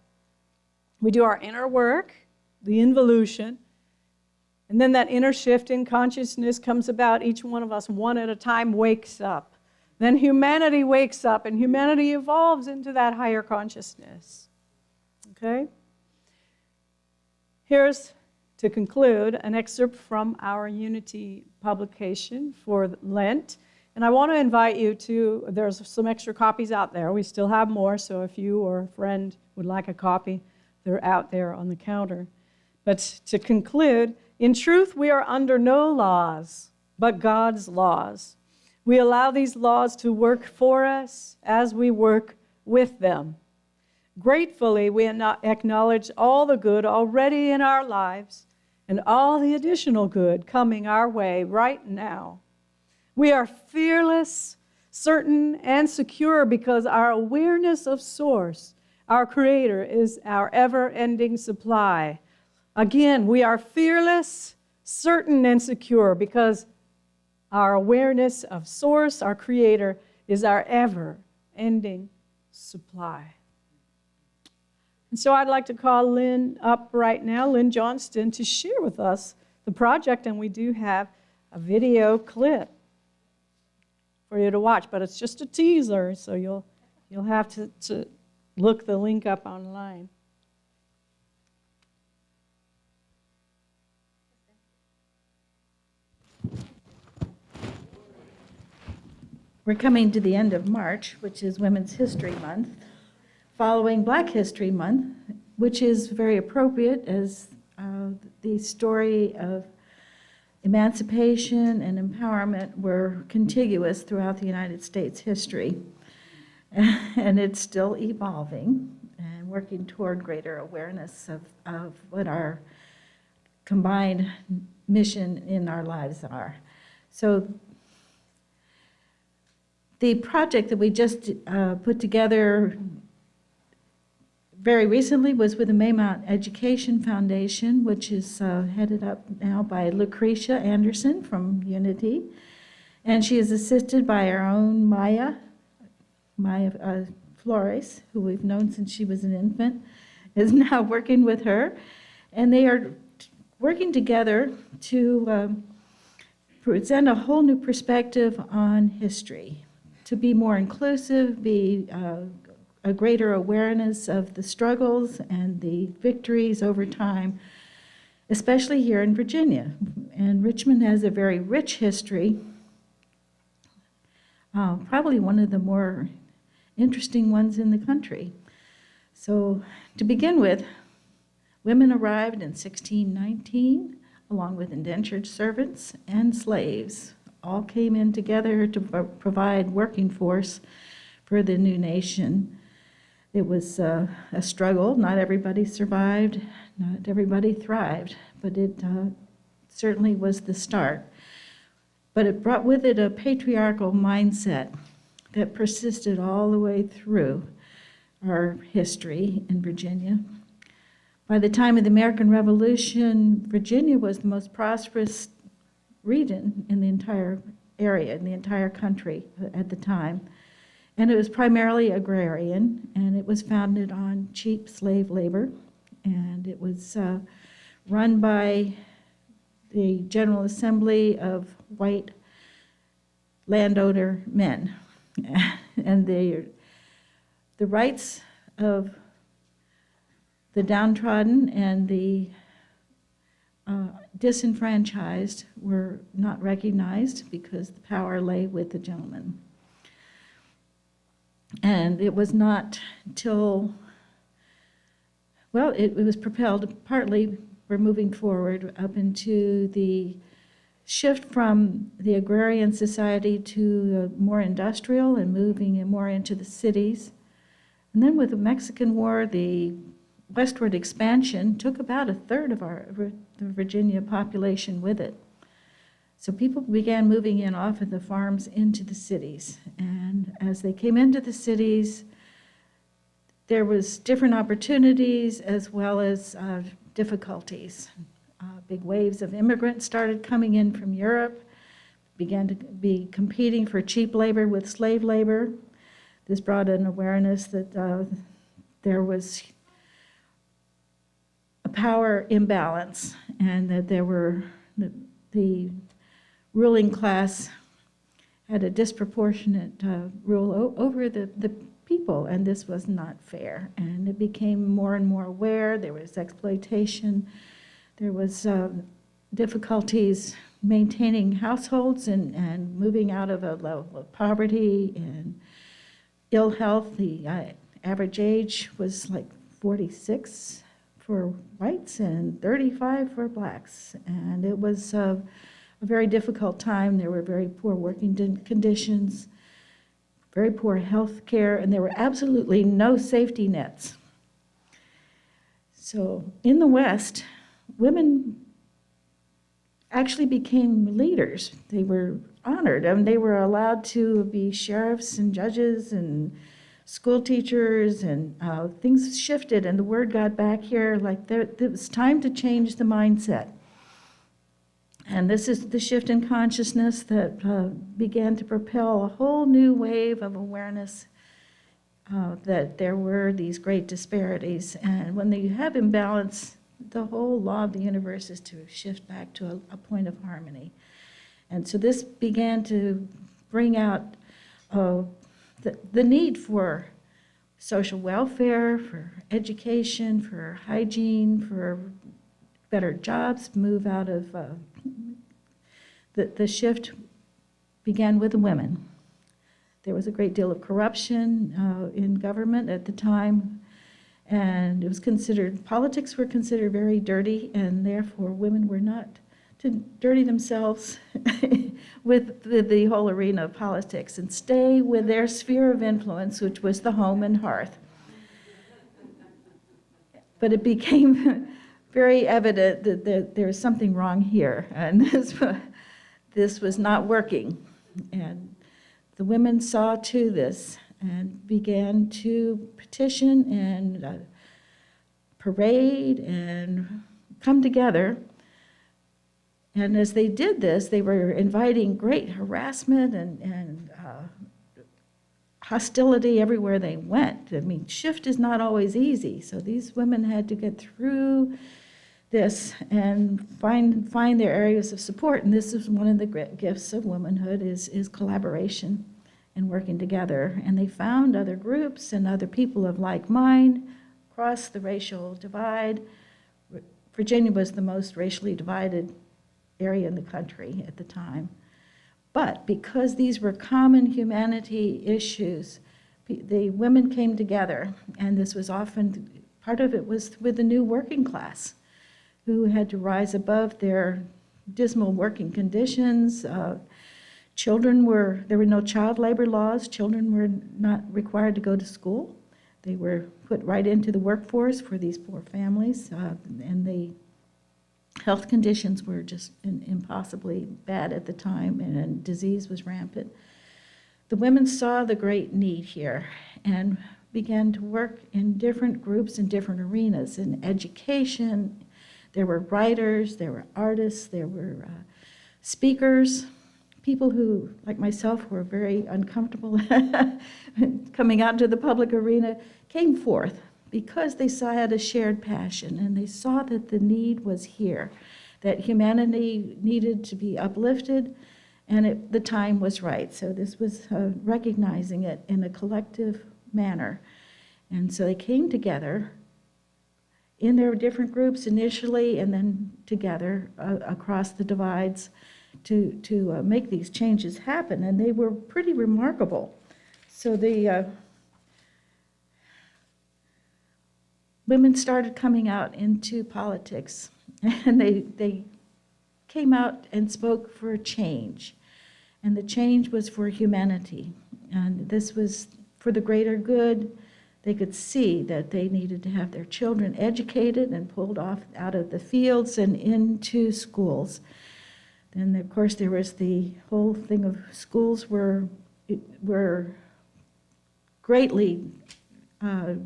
We do our inner work, the involution, and then that inner shift in consciousness comes about. Each one of us, one at a time, wakes up. Then humanity wakes up, and humanity evolves into that higher consciousness. Okay? Here's, to conclude, an excerpt from our Unity publication for Lent. And I want to invite you to, there's some extra copies out there. We still have more, so if you or a friend would like a copy, they're out there on the counter. But to conclude, in truth, we are under no laws but God's laws. We allow these laws to work for us as we work with them. Gratefully, we acknowledge all the good already in our lives and all the additional good coming our way right now. We are fearless, certain, and secure because our awareness of Source, our Creator, is our ever-ending supply. Again, we are fearless, certain, and secure because our awareness of Source, our Creator, is our ever-ending supply. And so I'd like to call Lynn up right now, Lynn Johnston, to share with us the project, and we do have a video clip for you to watch, but it's just a teaser, so you'll have to look the link up online. We're coming to the end of March, which is Women's History Month, following Black History Month, which is very appropriate as the story of emancipation and empowerment were contiguous throughout the United States history. And it's still evolving and working toward greater awareness of what our combined mission in our lives are. So the project that we just put together very recently was with the Maymount Education Foundation, which is headed up now by Lucretia Anderson from Unity. And she is assisted by our own Maya Flores, who we've known since she was an infant, is now working with her. And they are working together to present a whole new perspective on history, to be more inclusive, be a greater awareness of the struggles and the victories over time, especially here in Virginia. And Richmond has a very rich history, probably one of the more interesting ones in the country. So to begin with, women arrived in 1619, along with indentured servants and slaves, all came in together to provide working force for the new nation. It was a struggle. Not everybody survived, not everybody thrived, but it certainly was the start. But it brought with it a patriarchal mindset that persisted all the way through our history in Virginia. By the time of the American Revolution, Virginia was the most prosperous region in the entire area in the entire country at the time. And it was primarily agrarian, and it was founded on cheap slave labor. And it was run by the General Assembly of white landowner men. And the rights of the downtrodden and the disenfranchised were not recognized because the power lay with the gentleman. And it was not till, well, it was propelled partly, we're moving forward up into the shift from the agrarian society to more industrial and moving more into the cities. And then with the Mexican War, the westward expansion took about a third of the Virginia population with it. So people began moving in off of the farms into the cities. And as they came into the cities, there was different opportunities as well as difficulties. Big waves of immigrants started coming in from Europe, began to be competing for cheap labor with slave labor. This brought an awareness that there was a power imbalance and that there were the ruling class had a disproportionate rule over the people, and this was not fair. And it became more and more aware. There was exploitation. There was difficulties maintaining households and moving out of a level of poverty and ill health. The average age was like 46 for whites and 35 for blacks. And it was a very difficult time. There were very poor working conditions, very poor health care, and there were absolutely no safety nets. So in the West, women actually became leaders. They were honored, and they were allowed to be sheriffs and judges and school teachers, and things shifted, and the word got back here like it was time to change the mindset. And this is the shift in consciousness that began to propel a whole new wave of awareness that there were these great disparities. And when you have imbalance, the whole law of the universe is to shift back to a point of harmony. And so this began to bring out the need for social welfare, for education, for hygiene, for better jobs, move out of the shift began with the women. There was a great deal of corruption in government at the time, and it was considered, politics were considered very dirty, and therefore women were not to dirty themselves with the whole arena of politics and stay with their sphere of influence, which was the home and hearth. But it became very evident that there was something wrong here, and this was not working. And the women saw to this and began to petition and parade and come together. And as they did this, they were inviting great harassment and hostility everywhere they went. I mean, shift is not always easy, so these women had to get through this and find their areas of support. And this is one of the great gifts of womanhood is collaboration and working together. And they found other groups and other people of like mind, across the racial divide. Virginia was the most racially divided area in the country at the time. But because these were common humanity issues, the women came together, and this was often, part of it was with the new working class, who had to rise above their dismal working conditions. There were no child labor laws. Children were not required to go to school. They were put right into the workforce for these poor families, and the health conditions were just impossibly bad at the time, and disease was rampant. The women saw the great need here and began to work in different groups in different arenas. In education, there were writers, there were artists, there were speakers, people who, like myself, were very uncomfortable coming out into the public arena, came forth because they had a shared passion, and they saw that the need was here, that humanity needed to be uplifted, and the time was right. So this was recognizing it in a collective manner. And so they came together in their different groups initially, and then together across the divides to make these changes happen. And they were pretty remarkable. So the women started coming out into politics, and they came out and spoke for change. And the change was for humanity. And this was for the greater good. They could see that they needed to have their children educated and pulled off out of the fields and into schools. Then, of course, there was the whole thing of schools were greatly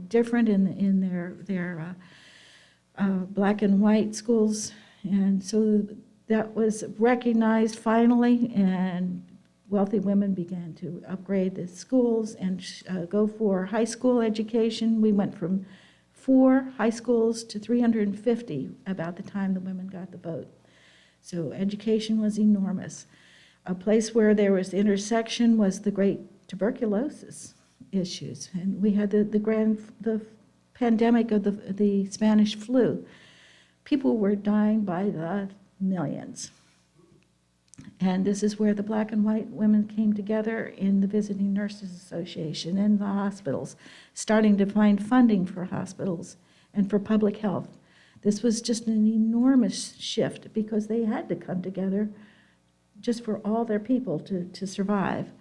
different in their black and white schools. And so that was recognized finally, and wealthy women began to upgrade the schools and go for high school education. We went from 4 high schools to 350 about the time the women got the vote. So education was enormous. A place where there was intersection was the great tuberculosis issues. And we had the pandemic of the Spanish flu. People were dying by the millions. And this is where the black and white women came together in the Visiting Nurses Association and the hospitals, starting to find funding for hospitals and for public health. This was just an enormous shift because they had to come together just for all their people to survive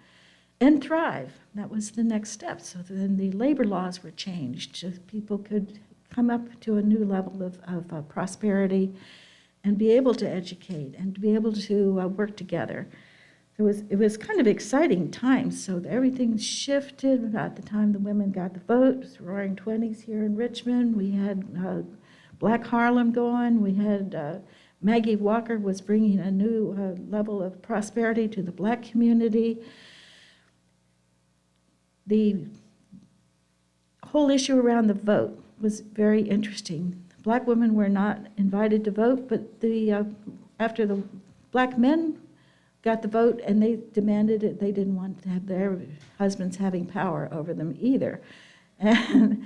and thrive. That was the next step. So then the labor laws were changed so people could come up to a new level of prosperity and be able to educate and to be able to work together. It was kind of exciting times. So everything shifted about the time the women got the vote. It was the Roaring 20s here in Richmond. We had Black Harlem going. We had Maggie Walker was bringing a new level of prosperity to the black community. The whole issue around the vote was very interesting. Black women were not invited to vote, but after the black men got the vote and they demanded it, they didn't want to have their husbands having power over them either. And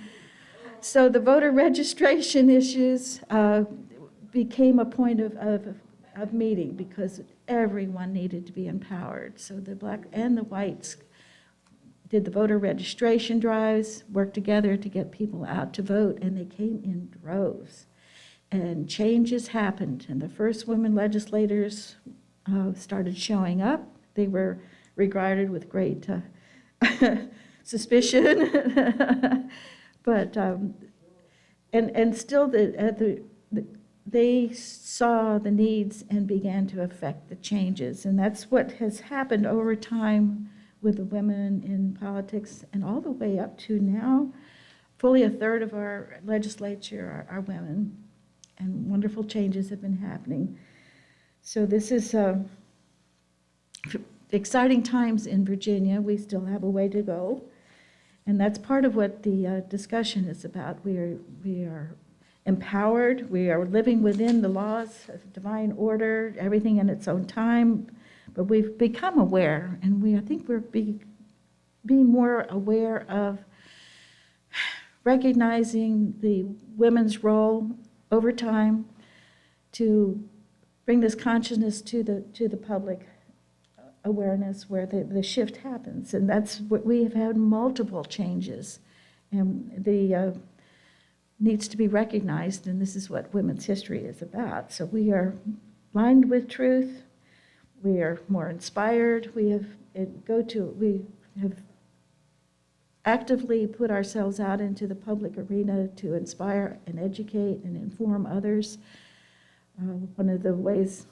so the voter registration issues became a point of meeting because everyone needed to be empowered. So the black and the whites did the voter registration drives, worked together to get people out to vote, and they came in droves. And changes happened, and the first women legislators started showing up. They were regarded with great suspicion, but and still they saw the needs and began to affect the changes, and that's what has happened over time with the women in politics, and all the way up to now, fully a third of our legislature are women, and wonderful changes have been happening. So this is exciting times in Virginia. We still have a way to go, and that's part of what the discussion is about. We are empowered. We are living within the laws of divine order, everything in its own time. But we've become aware, and I think we're being more aware of recognizing the women's role over time to bring this consciousness to the public awareness where the shift happens. And that's what we have had multiple changes, and the needs to be recognized, and this is what women's history is about. So we are lined with truth. We are more inspired. We have actively put ourselves out into the public arena to inspire and educate and inform others. One of the ways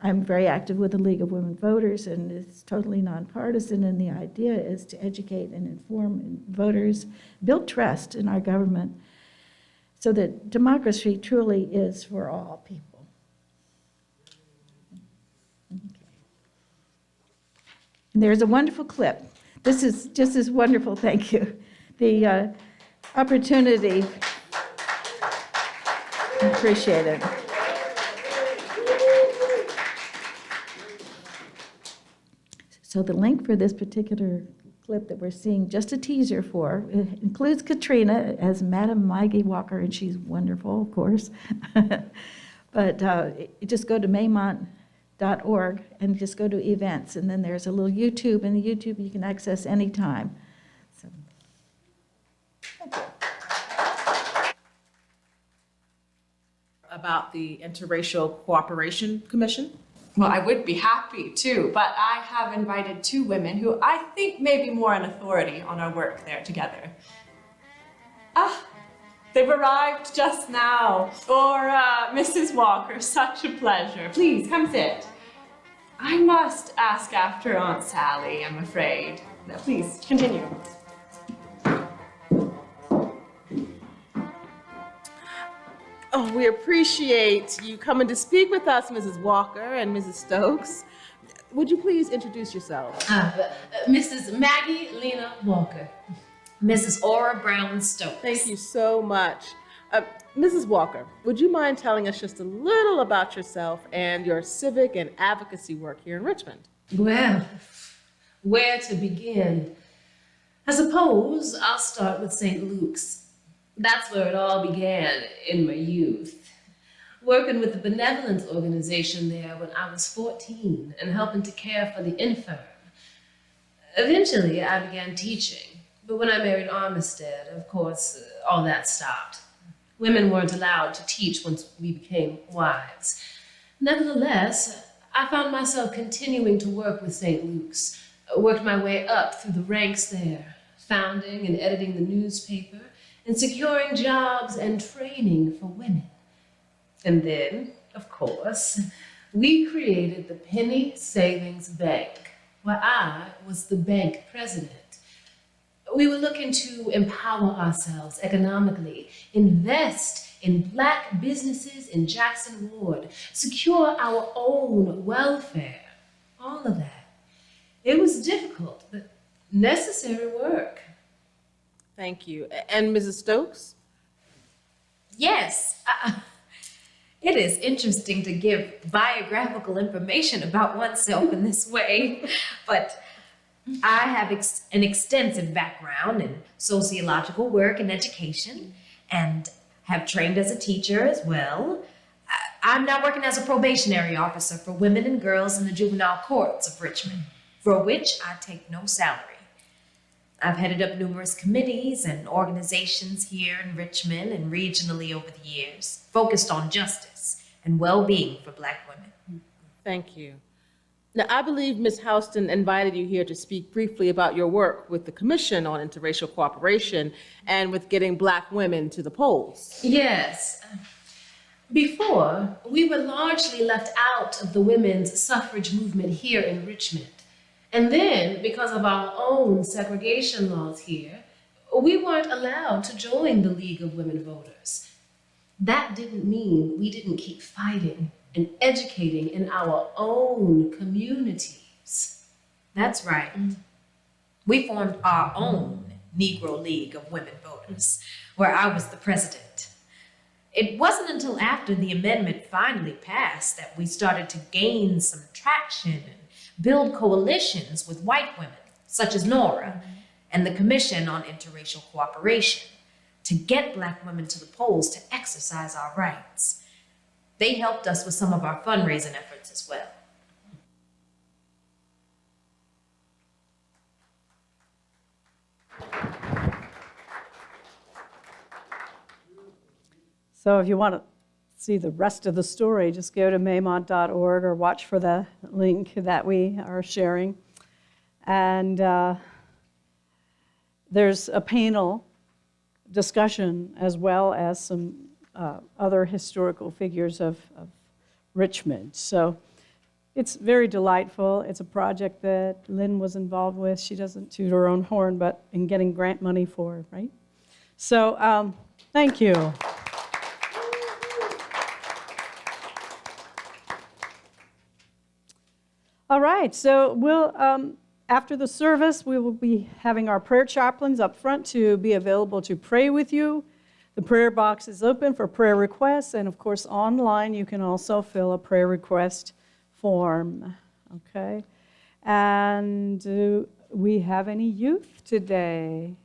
I'm very active with the League of Women Voters, and it's totally nonpartisan, and the idea is to educate and inform voters, build trust in our government so that democracy truly is for all people. And there's a wonderful clip. This is just as wonderful, thank you. The opportunity, appreciate it. So the link for this particular clip that we're seeing, just a teaser for, it includes Katrina as Madam Maggie Walker, and she's wonderful, of course. But you just go to maymont.org and just go to events, and then there's a little YouTube, and the YouTube you can access anytime. So, thank you. About the Interracial Cooperation Commission. Well, I would be happy to, but I have invited two women who I think may be more an authority on our work there together. Ah, they've arrived just now. Mrs. Walker, such a pleasure. Please, come sit. I must ask after Aunt Sally, I'm afraid. No, please, continue. Oh, we appreciate you coming to speak with us, Mrs. Walker and Mrs. Stokes. Would you please introduce yourselves? Mrs. Maggie Lena Walker, Mrs. Aura Brown Stokes. Thank you so much. Mrs. Walker, would you mind telling us just a little about yourself and your civic and advocacy work here in Richmond? Well, where to begin? I suppose I'll start with St. Luke's. That's where it all began in my youth. Working with the benevolent organization there when I was 14 and helping to care for the infirm. Eventually, I began teaching, but when I married Armistead, of course, all that stopped. Women weren't allowed to teach once we became wives. Nevertheless, I found myself continuing to work with St. Luke's. I worked my way up through the ranks there, founding and editing the newspaper, and securing jobs and training for women. And then, of course, we created the Penny Savings Bank, where I was the bank president. We were looking to empower ourselves economically, invest in Black businesses in Jackson Ward, secure our own welfare, all of that. It was difficult, but necessary work. Thank you. And Mrs. Stokes? Yes. It is interesting to give biographical information about oneself in this way, but I have an extensive background in sociological work and education, and have trained as a teacher as well. I'm now working as a probationary officer for women and girls in the juvenile courts of Richmond, for which I take no salary. I've headed up numerous committees and organizations here in Richmond and regionally over the years, focused on justice and well-being for Black women. Thank you. Now, I believe Ms. Houston invited you here to speak briefly about your work with the Commission on Interracial Cooperation and with getting Black women to the polls. Yes. Before, we were largely left out of the women's suffrage movement here in Richmond. And then, because of our own segregation laws here, we weren't allowed to join the League of Women Voters. That didn't mean we didn't keep fighting and educating in our own communities. That's right. We formed our own Negro League of Women Voters, where I was the president. It wasn't until after the amendment finally passed that we started to gain some traction and build coalitions with white women, such as Nora, and the Commission on Interracial Cooperation, to get Black women to the polls to exercise our rights. They helped us with some of our fundraising efforts as well. So if you want to see the rest of the story, just go to maymont.org or watch for the link that we are sharing. And there's a panel discussion as well as some other historical figures of Richmond. So it's very delightful. It's a project that Lynn was involved with. She doesn't toot her own horn, but in getting grant money for, right? So thank you. All right, so we'll After the service, we will be having our prayer chaplains up front to be available to pray with you. The prayer box is open for prayer requests, and of course, online, you can also fill a prayer request form, okay? And do we have any youth today?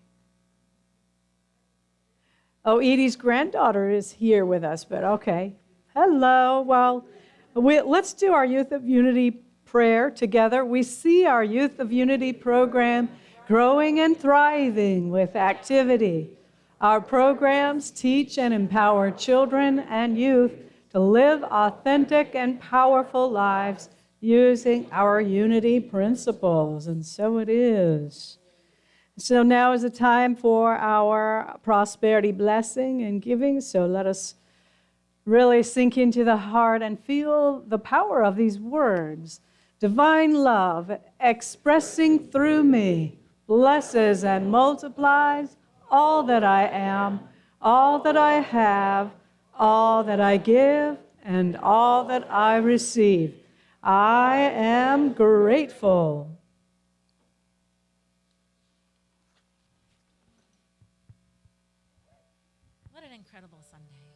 Oh, Edie's granddaughter is here with us, but okay. Hello. Well, let's do our Youth of Unity prayer together. We see our Youth of Unity program growing and thriving with activity. Our programs teach and empower children and youth to live authentic and powerful lives using our unity principles, and so it is. So now is the time for our prosperity blessing and giving, so let us really sink into the heart and feel the power of these words. Divine love expressing through me blesses and multiplies all that I am, all that I have, all that I give, and all that I receive. I am grateful. What an incredible Sunday.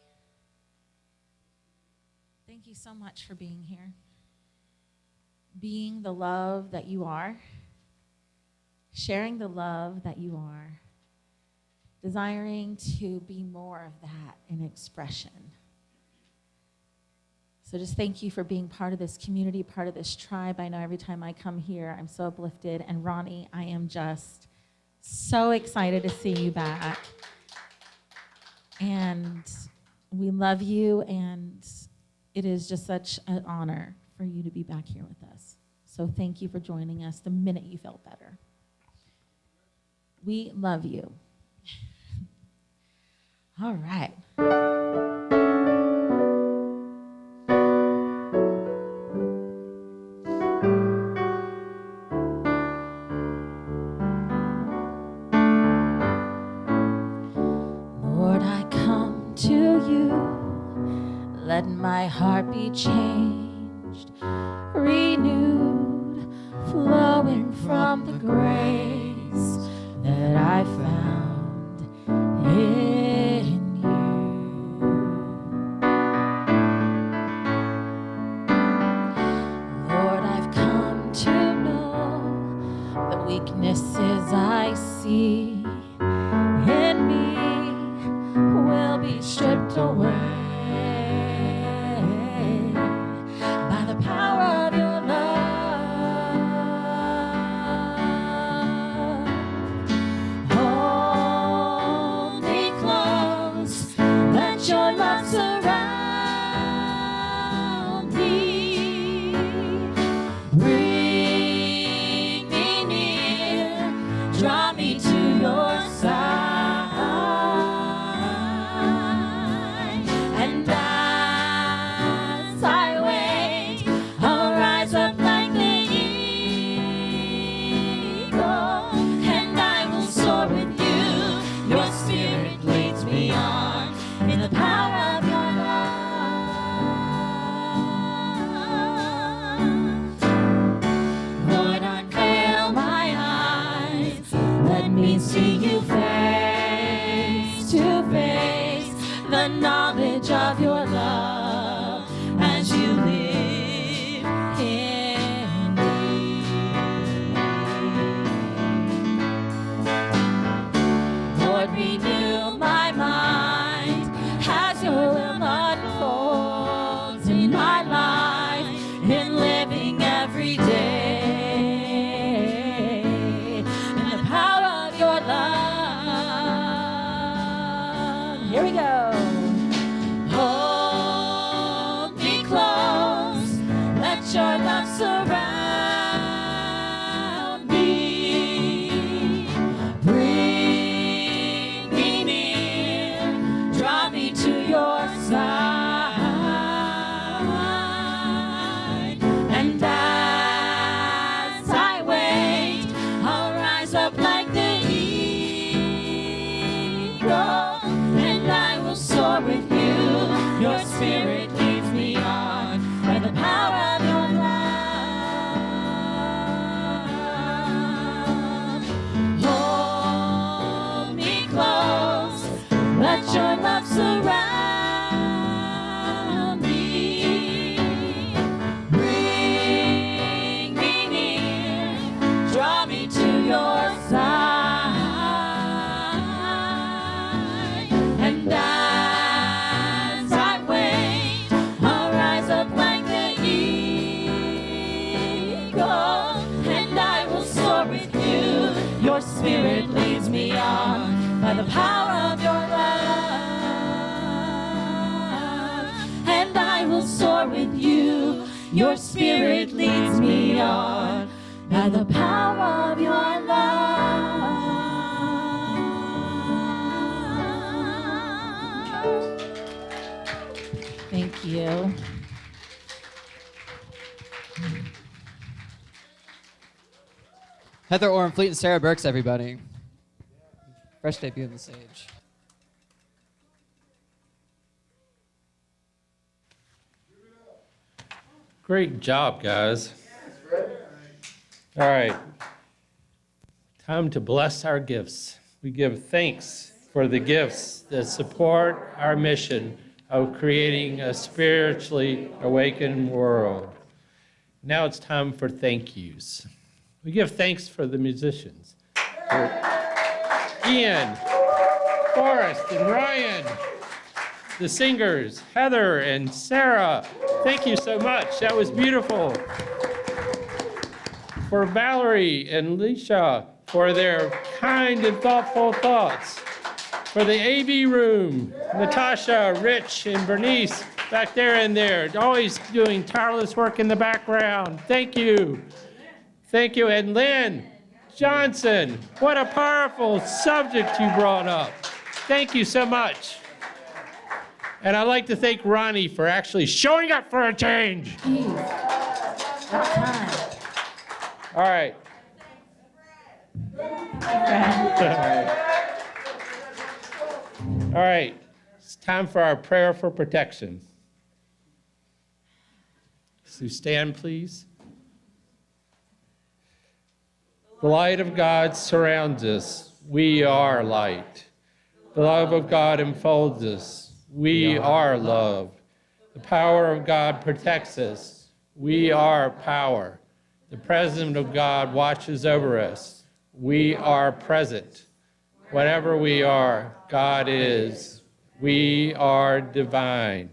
Thank you so much for being here. Being the love that you are, sharing the love that you are, desiring to be more of that in expression. So just thank you for being part of this community, part of this tribe. I know every time I come here, I'm so uplifted. And Ronnie, I am just so excited to see you back. And we love you, and it is just such an honor for you to be back here with us. So thank you for joining us the minute you felt better. We love you. All right. Lord, I come to you. Let my heart be changed, renewed, flowing from the grace that I found in you. Lord, I've come to know the weaknesses I see in me will be stripped away by the power of your love. Hold me close, let your love surround me. Bring me near, draw me to your side. And as I wait, I'll rise up like the eagle, and I will soar with you. Your spirit leads me on in the power of your love. Lord, unveil my eyes, let me see you face to face, the knowledge of your love as you live in me. Lord, renew my mind as your will unfolds in my life, in living every day, in the power of your love. Here we go. Hold me close, let your love surround me. Bring me near, draw me to your side. And as I wait, I'll rise up like the eagle, and I will soar with you. Your spirit leads me on by the power of your love. on by the power of your love. And I will soar with you. Your spirit leads me on by the power of your love. Thank you. Heather Orenfleet and Sarah Burks, everybody. Fresh debut on the stage. Great job, guys. All right. Time to bless our gifts. We give thanks for the gifts that support our mission of creating a spiritually awakened world. Now it's time for thank yous. We give thanks for the musicians. Ian, Forrest, and Ryan. The singers, Heather and Sarah. Thank you so much. That was beautiful. For Valorie and Leisha, for their kind and thoughtful thoughts. For the AV room, Natasha, Rich, and Bernice back there and there, always doing tireless work in the background. Thank you. Thank you. And Lynn Johnson, what a powerful subject you brought up. Thank you so much. And I'd like to thank Ronnie for actually showing up for a change. All right. All right. It's time for our prayer for protection. So stand, please. The light of God surrounds us. We are light. The love of God enfolds us. We are love. The power of God protects us. We are power. The presence of God watches over us. We are present. Whatever we are, God is. We are divine.